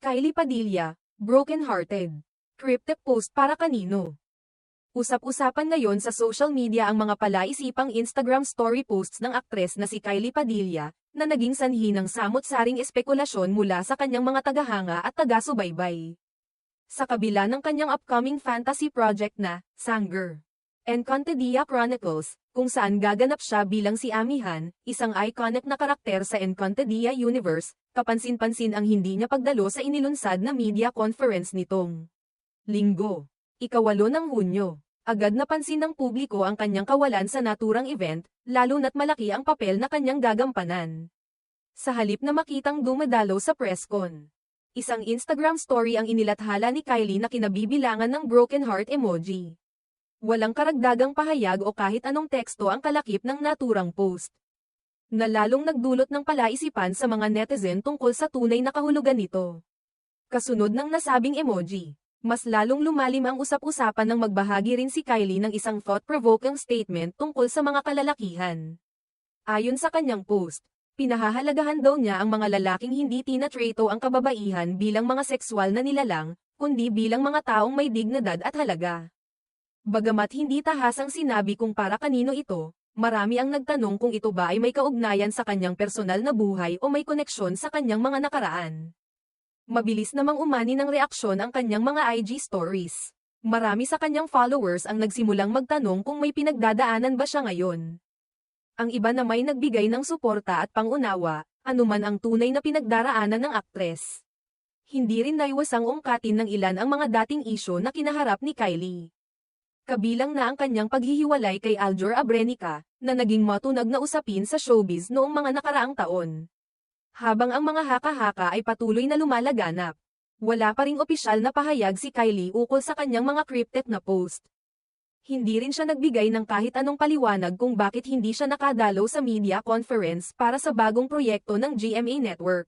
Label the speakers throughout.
Speaker 1: Kylie Padilla, broken-hearted. Cryptic post para kanino? Usap-usapan ngayon sa social media ang mga palaisipang Instagram story posts ng aktres na si Kylie Padilla, na naging sanhi ng samot-saring espekulasyon mula sa kanyang mga tagahanga at taga-subaybay. Sa kabila ng kanyang upcoming fantasy project na, Sanger, Encantadia Chronicles, kung saan gaganap siya bilang si Amihan, isang iconic na karakter sa Encantadia universe, kapansin-pansin ang hindi niya pagdalo sa inilunsad na media conference nitong Linggo, ika-8 ng Hunyo. Agad napansin ng publiko ang kanyang kawalan sa naturang event, lalo na't malaki ang papel na kanyang gagampanan. Sa halip na makitang dumadalo sa presscon, isang Instagram story ang inilathala ni Kylie na kinabibilangan ng broken heart emoji. Walang karagdagang pahayag o kahit anong teksto ang kalakip ng naturang post, na lalong nagdulot ng palaisipan sa mga netizen tungkol sa tunay na kahulugan nito. Kasunod ng nasabing emoji, mas lalong lumalim ang usap-usapan nang magbahagi rin si Kylie ng isang thought-provoking statement tungkol sa mga kalalakihan. Ayon sa kanyang post, pinahahalagahan daw niya ang mga lalaking hindi tinatrato ang kababaihan bilang mga sexual na nilalang, kundi bilang mga taong may dignidad at halaga. Bagamat hindi tahasang sinabi kung para kanino ito, marami ang nagtanong kung ito ba ay may kaugnayan sa kanyang personal na buhay o may koneksyon sa kanyang mga nakaraan. Mabilis namang umani ng reaksyon ang kanyang mga IG stories. Marami sa kanyang followers ang nagsimulang magtanong kung may pinagdadaanan ba siya ngayon. Ang iba na may nagbigay ng suporta at pangunawa, anuman ang tunay na pinagdaraanan ng aktres. Hindi rin naiwasang ungkatin ng ilan ang mga dating isyu na kinaharap ni Kylie. Kabilang na ang kanyang paghihiwalay kay Aljur Abrenica, na naging matunag na usapin sa showbiz noong mga nakaraang taon. Habang ang mga haka-haka ay patuloy na lumalaganap, wala pa ring opisyal na pahayag si Kylie ukol sa kanyang mga cryptic na post. Hindi rin siya nagbigay ng kahit anong paliwanag kung bakit hindi siya nakadalo sa media conference para sa bagong proyekto ng GMA Network.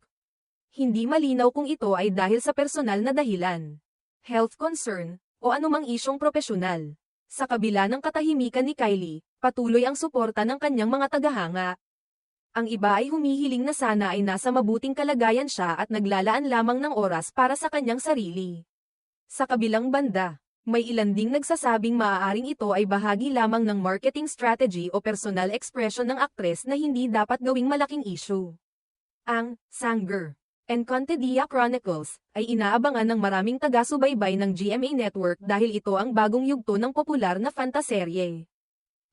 Speaker 1: Hindi malinaw kung ito ay dahil sa personal na dahilan, health concern, o anumang isyong propesyonal. Sa kabila ng katahimikan ni Kylie, patuloy ang suporta ng kanyang mga tagahanga. Ang iba ay humihiling na sana ay nasa mabuting kalagayan siya at naglalaan lamang ng oras para sa kanyang sarili. Sa kabilang banda, may ilan ding nagsasabing maaaring ito ay bahagi lamang ng marketing strategy o personal expression ng aktres na hindi dapat gawing malaking issue. Ang Sanger, Encantadia Chronicles ay inaabangan ng maraming taga-subaybay ng GMA Network dahil ito ang bagong yugto ng popular na fantaserye.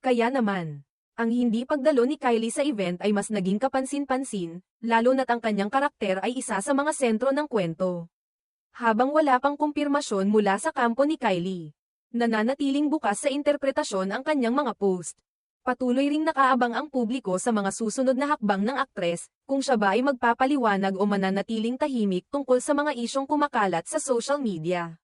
Speaker 1: Kaya naman, ang hindi pagdalo ni Kylie sa event ay mas naging kapansin-pansin, lalo na't ang kanyang karakter ay isa sa mga sentro ng kwento. Habang wala pang kumpirmasyon mula sa kampo ni Kylie, nananatiling bukas sa interpretasyon ang kanyang mga post. Patuloy ring nakaabang ang publiko sa mga susunod na hakbang ng aktres, kung siya ba ay magpapaliwanag o mananatiling tahimik tungkol sa mga isyong kumakalat sa social media.